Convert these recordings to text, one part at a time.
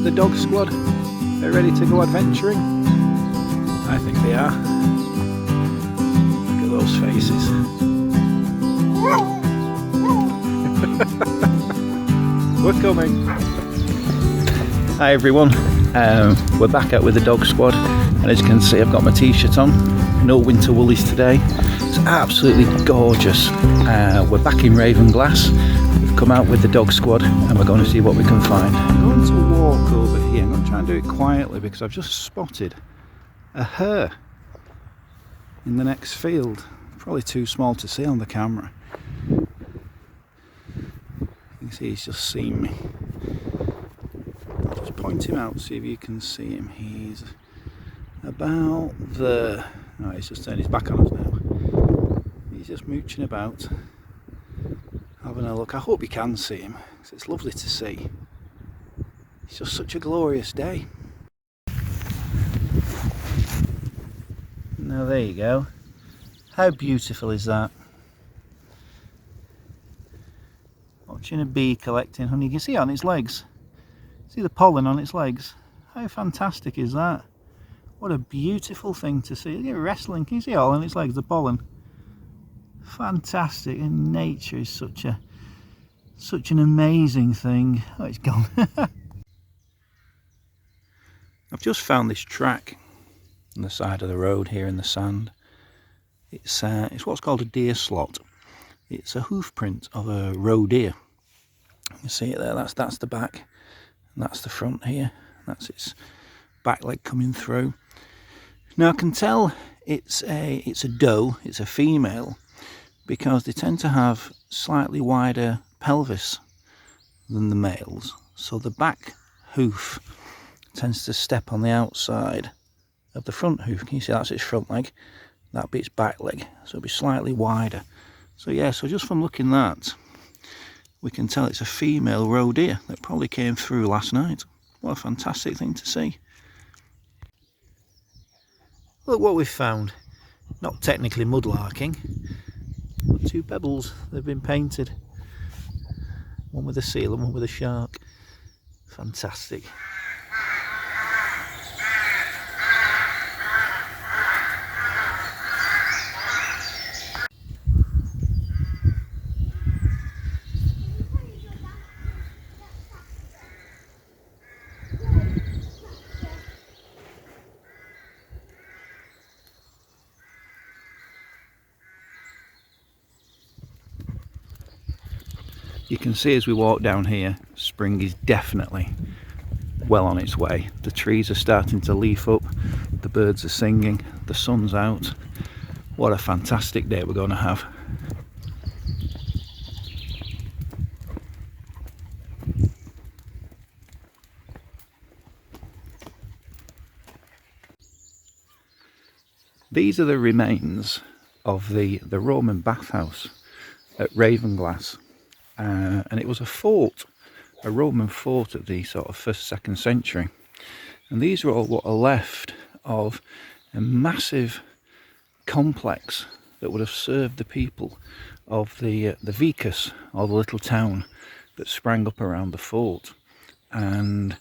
the dog squad? They're ready to go adventuring? I think they are. Look at those faces. We're coming. Hi everyone, we're back out with the dog squad, and as you can see I've got my t-shirt on. No winter woolies today. It's absolutely gorgeous. We're back in Ravenglass. We've come out with the dog squad and we're going to see what we can find. I'm going to walk over here. I'm going to try and do it quietly because I've just spotted a hare in the next field. Probably too small to see on the camera. You can see he's just seen me. I'll just point him out, see if you can see him. He's about there. Oh, he's just turned his back on us now. He's just mooching about, having a look. I hope you can see him, because it's lovely to see. It's just such a glorious day. Now there you go. How beautiful is that? Watching a bee collecting honey. You can see it on its legs. See the pollen on its legs? How fantastic is that? What a beautiful thing to see. Look at it wrestling. Can you see it all on its legs, the pollen? Fantastic. And nature is such an amazing thing. Oh, it's gone. I've just found this track on the side of the road here in the sand. It's what's called a deer slot. It's a hoof print of a roe deer. You can see it there. That's the back, and that's the front here. That's its back leg coming through. Now I can tell it's a doe, it's a female, because they tend to have slightly wider pelvis than the males. So the back hoof tends to step on the outside of the front hoof. Can you see that's its front leg? That'd be its back leg. So it'll be slightly wider. So yeah, so just from looking at that, we can tell it's a female roe deer that probably came through last night. What a fantastic thing to see. Look what we've found. Not technically mudlarking, but two pebbles. They've been painted. One with a seal and one with a shark. Fantastic. You can see as we walk down here, spring is definitely well on its way. The trees are starting to leaf up, the birds are singing, the sun's out. What a fantastic day we're going to have. These are the remains of the Roman bathhouse at Ravenglass. And it was a fort, a Roman fort of the sort of 1st, 2nd century. And these are all what are left of a massive complex that would have served the people of the vicus, or the little town that sprang up around the fort. And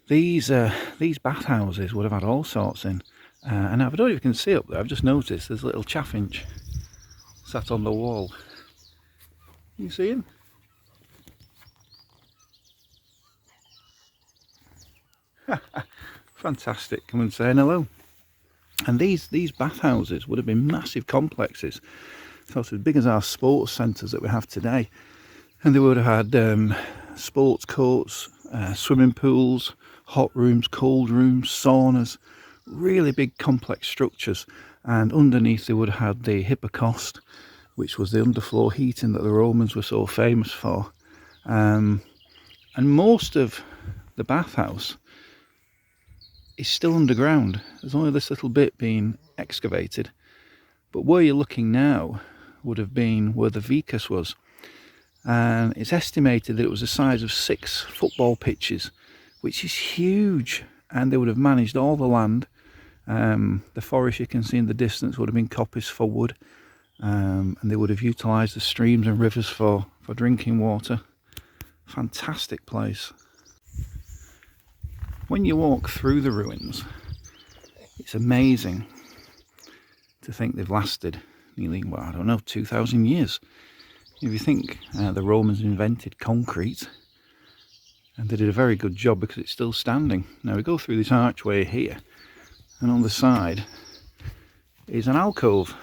these bathhouses would have had all sorts in. And I don't know if you can see up there, I've just noticed there's a little chaffinch sat on the wall. You see him? Fantastic, come and say hello. And these bathhouses would have been massive complexes, sort of as big as our sports centres that we have today. And they would have had sports courts, swimming pools, hot rooms, cold rooms, saunas, really big complex structures. And underneath they would have had the hypocaust, which was the underfloor heating that the Romans were so famous for. And most of the bathhouse is still underground. There's only this little bit being excavated. But where you're looking now would have been where the vicus was. And it's estimated that it was the size of 6 football pitches, which is huge. And they would have managed all the land. The forest you can see in the distance would have been coppice for wood. And they would have utilised the streams and rivers for drinking water. Fantastic place. when you walk through the ruins, it's amazing to think they've lasted nearly, well, I don't know, 2,000 years. If you think the Romans invented concrete, and they did a very good job because it's still standing. Now we go through this archway here, and on the side is an alcove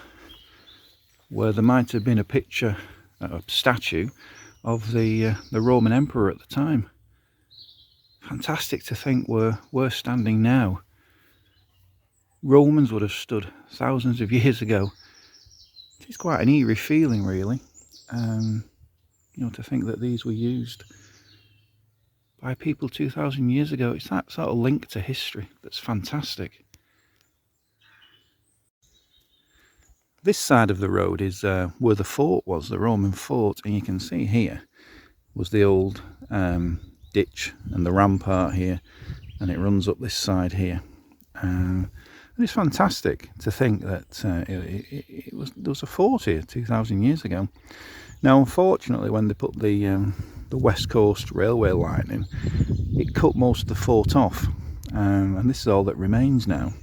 where there might have been a picture, a statue of the Roman emperor at the time. Fantastic to think we're standing now. Romans would have stood thousands of years ago. It's quite an eerie feeling, really, you know, to think that these were used by people 2,000 years ago. It's that sort of link to history that's fantastic. This side of the road is where the fort was, the Roman fort, and you can see here was the old ditch and the rampart here, and it runs up this side here. And it's fantastic to think that there was a fort here 2,000 years ago. Now, unfortunately, when they put the West Coast railway line in, it cut most of the fort off, and this is all that remains now.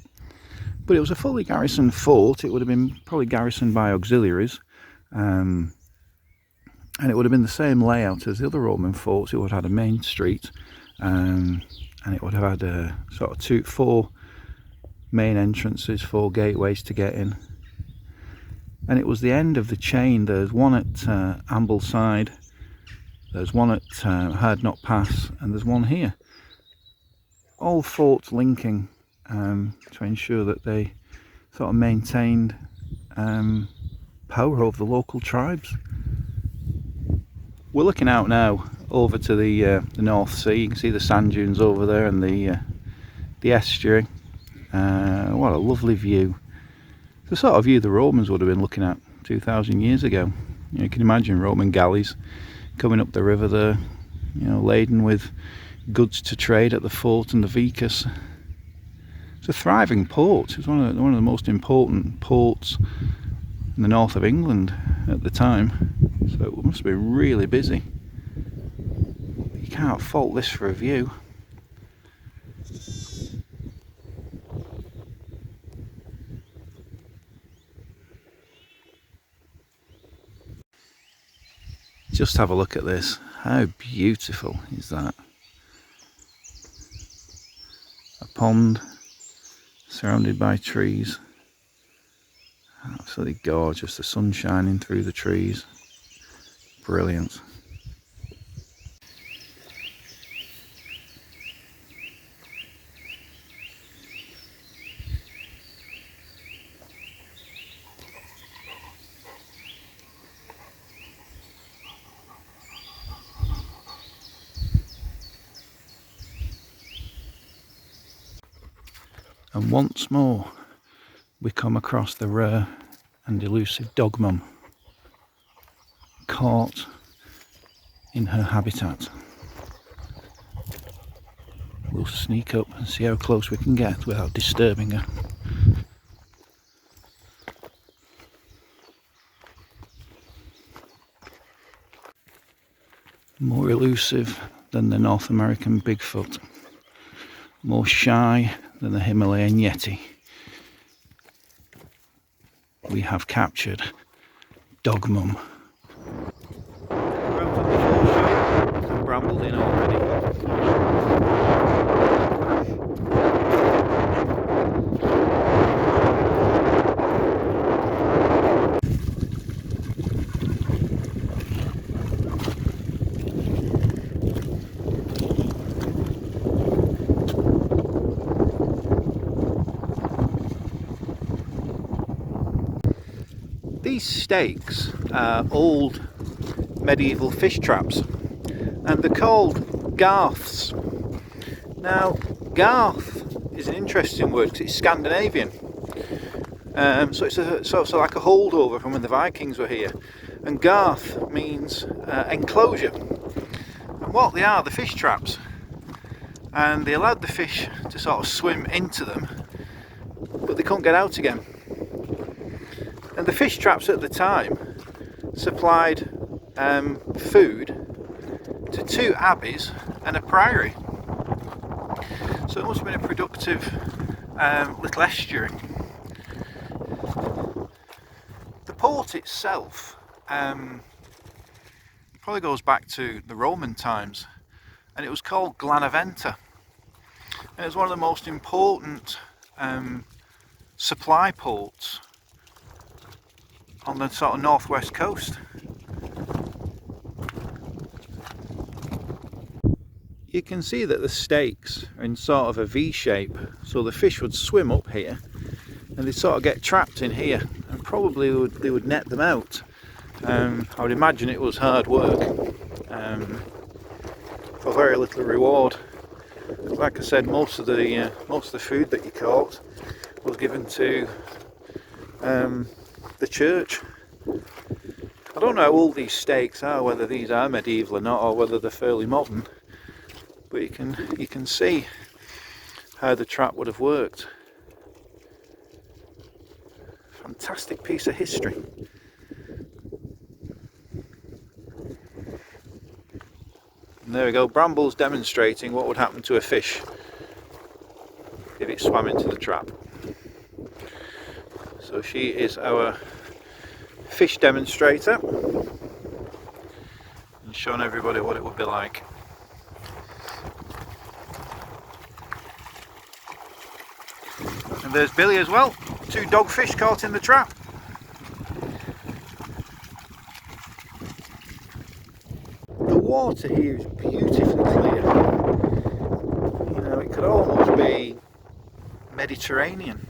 But it was a fully garrisoned fort. It would have been probably garrisoned by auxiliaries, and it would have been the same layout as the other Roman forts. It would have had a main street, and it would have had sort of 4 main entrances, 4 gateways to get in. And it was the end of the chain. There's one at Ambleside, there's one at Hardknott Pass, and there's one here. All forts linking to ensure that they sort of maintained power over the local tribes. We're looking out now over to the North Sea. You can see the sand dunes over there and the estuary. What a lovely view. The sort of view the Romans would have been looking at 2,000 years ago. You can imagine Roman galleys coming up the river there, you know, laden with goods to trade at the fort and the vicus. It's a thriving port. It's one of the most important ports in the north of England at the time, so it must be really busy. You can't fault this for a view. Just have a look at this. How beautiful is that? A pond surrounded by trees. Absolutely gorgeous. The sun shining through the trees. Brilliant. And once more we come across the rare and elusive dog mum, caught in her habitat. We'll sneak up and see how close we can get without disturbing her. More elusive than the North American Bigfoot, more shy than the Himalayan Yeti. We have captured Dog Mum. We're out on the foreshore and brambled in already. These stakes are old medieval fish traps, and they're called garths. Now, garth is an interesting word because it's Scandinavian, so it's sort of like a holdover from when the Vikings were here, and garth means enclosure. And what they are, the fish traps, and they allowed the fish to sort of swim into them, but they couldn't get out again. And the fish traps at the time supplied food to 2 abbeys and a priory. So it must have been a productive little estuary. The port itself probably goes back to the Roman times, and it was called Glanaventa. And it was one of the most important supply ports on the sort of northwest coast. You can see that the stakes are in sort of a V shape, so the fish would swim up here and they'd sort of get trapped in here, and probably they would net them out. I would imagine it was hard work for very little reward. Like I said, most of the food that you caught was given to the church. I don't know how old these stakes are, whether these are medieval or not, or whether they're fairly modern, but you can see how the trap would have worked. Fantastic piece of history. And there we go, Bramble's demonstrating what would happen to a fish if it swam into the trap. So she is our fish demonstrator and showing everybody what it would be like. And there's Billy as well, 2 dogfish caught in the trap. The water here is beautifully clear. You know, it could almost be Mediterranean.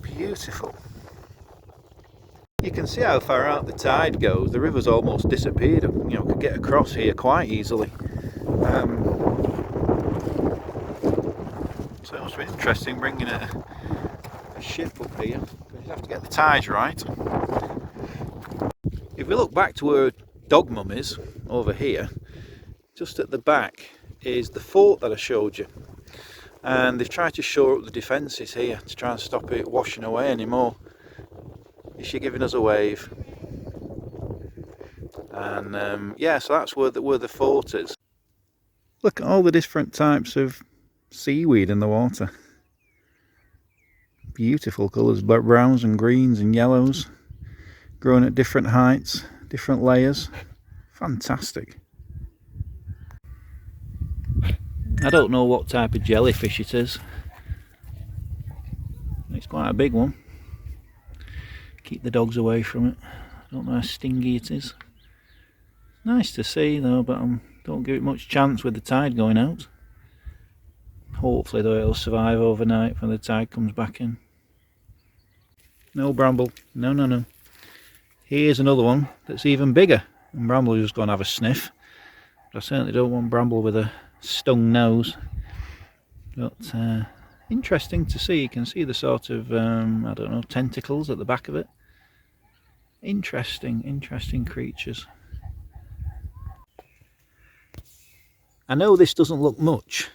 Beautiful. You can see how far out the tide goes. The river's almost disappeared. You know, could get across here quite easily. So it must be interesting bringing a ship up here, because you have to get the tides right. If we look back to where Dog Mum is, over here, just at the back is the fort that I showed you. And they've tried to shore up the defences here to try and stop it washing away anymore. Is she giving us a wave? And yeah, so that's where the fort is. Look at all the different types of seaweed in the water. Beautiful colours, browns and greens and yellows, growing at different heights, different layers. Fantastic. I don't know what type of jellyfish it is. It's quite a big one. Keep the dogs away from it. I don't know how stingy it is. Nice to see though, but don't give it much chance with the tide going out. Hopefully though it'll survive overnight when the tide comes back in. No Bramble, no no no. Here's another one that's even bigger, and Bramble just going to have a sniff. But I certainly don't want Bramble with a stung nose. But interesting to see. You can see the sort of I don't know, tentacles at the back of it. Interesting creatures. I know this doesn't look much,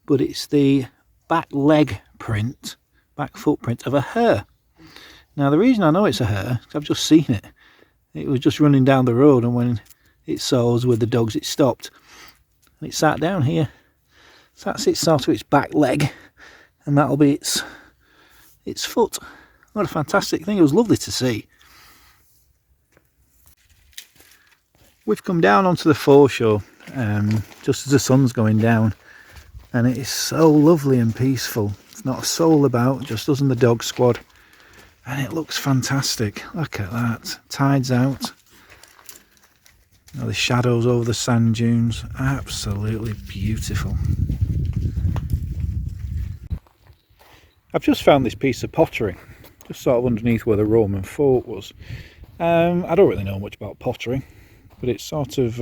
but it's the back leg print, back footprint of a hare. Now the reason I know it's a hare is I've just seen it. It was just running down the road, and when it saw us with the dogs it stopped. And it sat down here. So that's its sort of its back leg, and that'll be its foot. What a fantastic thing. It was lovely to see. We've come down onto the foreshore just as the sun's going down, and it is so lovely and peaceful. There's not a soul about, just us and the dog squad, and it looks fantastic. Look at that, tide's out. You know, the shadows over the sand dunes, absolutely beautiful. I've just found this piece of pottery, just sort of underneath where the Roman fort was. I don't really know much about pottery, but it's sort of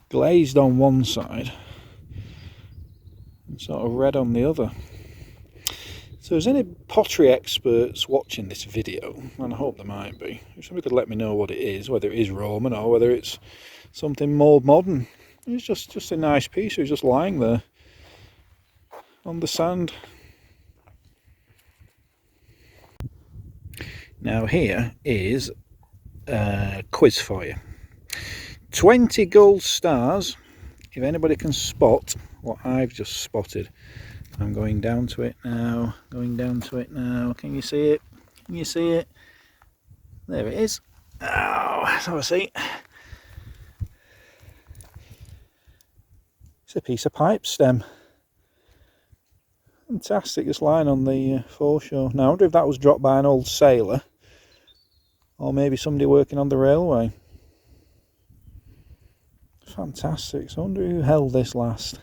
glazed on one side and sort of red on the other. So is any pottery experts watching this video, and I hope there might be, if somebody could let me know what it is, whether it is Roman or whether it's something more modern. It's just a nice piece. It was just lying there on the sand. Now here is a quiz for you. 20 gold stars if anybody can spot what I've just spotted, I'm going down to it now, Can you see it? Can you see it? There it is. Oh, let's have a seat. It's a piece of pipe stem. Fantastic, just lying on the foreshore. Now I wonder if that was dropped by an old sailor, or maybe somebody working on the railway. Fantastic. So I wonder who held this last.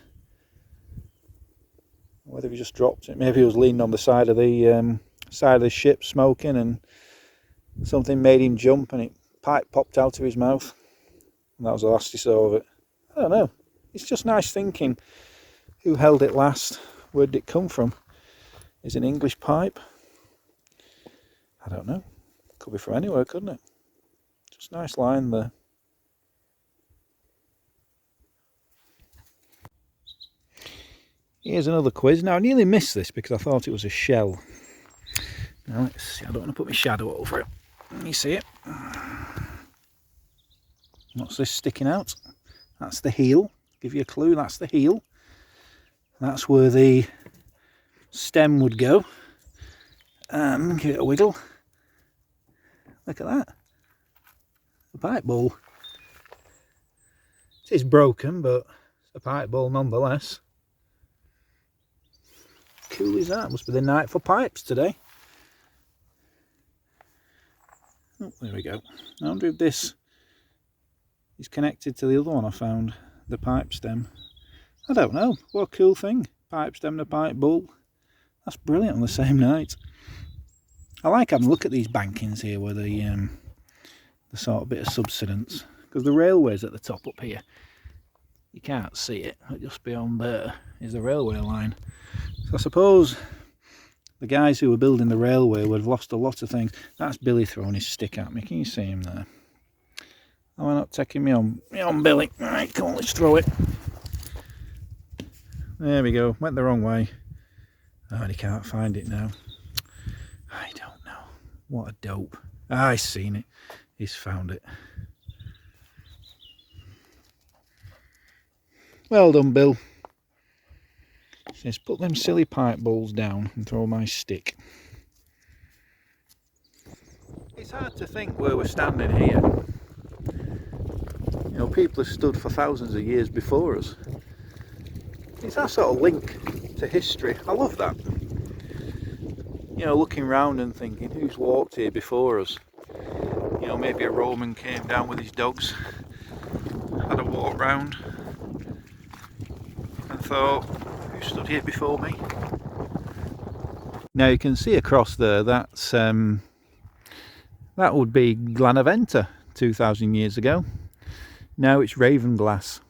Whether he just dropped it. Maybe he was leaning on the side of the ship smoking, and something made him jump, and pipe popped out of his mouth, and that was the last he saw of it. I don't know. It's just nice thinking who held it last. Where did it come from? Is it an English pipe? I don't know. Could be from anywhere, couldn't it? Just nice line there. Here's another quiz. Now I nearly missed this because I thought it was a shell. Now let's see. I don't want to put my shadow over it. Can you see it? What's this sticking out? That's the heel. Give you a clue. That's the heel. That's where the stem would go. Give it a wiggle. Look at that. A pipe bowl. It is broken, but it's a pipe bowl nonetheless. Cool is that? Must be the night for pipes today. Oh, there we go. I wonder if this is connected to the other one I found, the pipe stem. I don't know. What a cool thing. Pipe stem and a pipe bowl. That's brilliant on the same night. I like having a look at these bankings here where the sort of bit of subsidence, because the railway's at the top up here. You can't see it, but just beyond there is the railway line. So I suppose the guys who were building the railway would have lost a lot of things. That's Billy throwing his stick at me. Can you see him there? Am I not taking me on? Me on, Billy. Right, come on, let's throw it. There we go. Went the wrong way. Oh, and he can't find it now. I don't know. What a dope. I've seen it. He's found it. Well done, Bill. Says, put them silly pipe bowls down and throw my stick. It's hard to think where we're standing here. You know, people have stood for thousands of years before us. It's that sort of link to history. I love that. You know, looking round and thinking, who's walked here before us? You know, maybe a Roman came down with his dogs, had a walk round, and thought, who stood here before me? Now you can see across there, that's that would be Glanaventa 2,000 years ago. Now it's Ravenglass.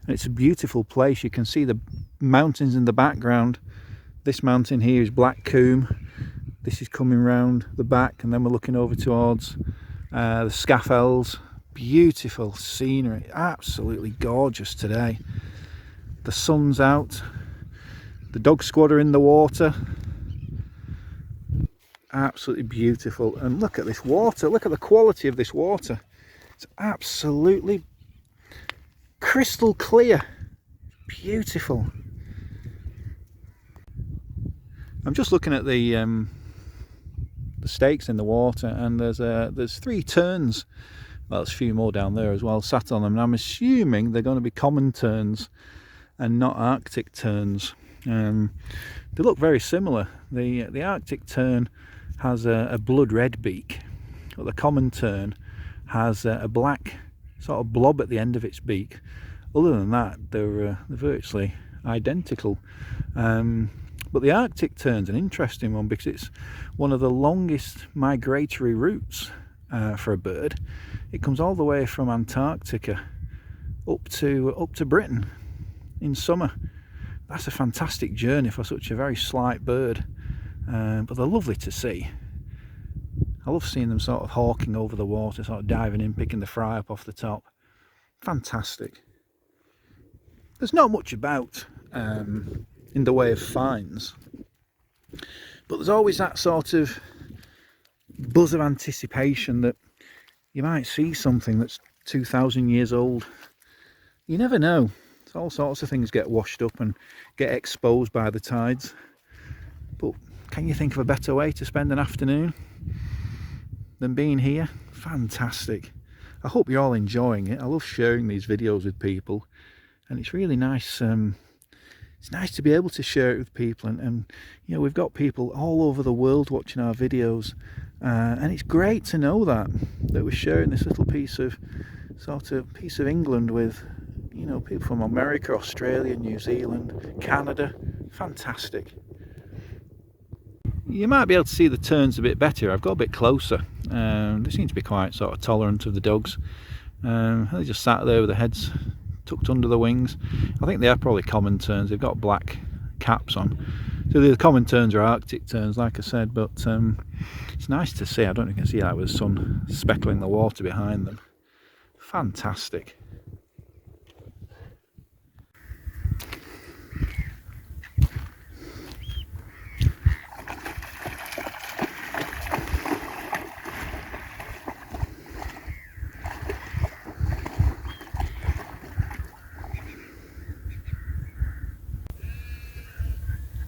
And it's a beautiful place. You can see the mountains in the background. This mountain here is Black Combe. This is coming round the back, and then we're looking over towards the Scaffells. Beautiful scenery, absolutely gorgeous today. The sun's out, the dog squad are in the water. Absolutely beautiful. And look at this water, look at the quality of this water. It's absolutely crystal clear, beautiful. I'm just looking at the stakes in the water, and there's 3 terns. Well, there's a few more down there as well, sat on them, and I'm assuming they're going to be common terns and not Arctic terns. They look very similar. The Arctic tern has a blood red beak, but the common tern has a black sort of blob at the end of its beak. Other than that, they're virtually identical. But the Arctic tern's an interesting one because it's one of the longest migratory routes for a bird. It comes all the way from Antarctica up to Britain in summer. That's a fantastic journey for such a very slight bird, but they're lovely to see. I love seeing them sort of hawking over the water, sort of diving in, picking the fry up off the top. Fantastic. There's not much about in the way of finds, but there's always that sort of buzz of anticipation that you might see something that's 2,000 years old. You never know. All sorts of things get washed up and get exposed by the tides. But can you think of a better way to spend an afternoon than being here? Fantastic. I hope you're all enjoying it. I love sharing these videos with people, and it's really nice. It's nice to be able to share it with people, and you know, we've got people all over the world watching our videos, and it's great to know that we're sharing this little piece of England with, you know, people from America, Australia, New Zealand, Canada. Fantastic. You might be able to see the turns a bit better. I've got a bit closer. They seem to be quite sort of tolerant of the dogs. They just sat there with their heads tucked under the wings. I think they are probably common terns. They've got black caps on. So the common terns are Arctic terns, like I said, but it's nice to see. I don't know if you can see that with the sun speckling the water behind them. Fantastic.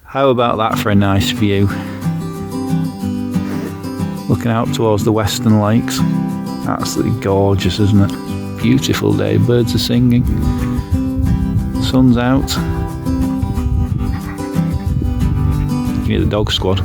How about that for a nice view? Looking out towards the western lakes. Absolutely gorgeous, isn't it? Beautiful day, birds are singing, sun's out. Give me the dog squad.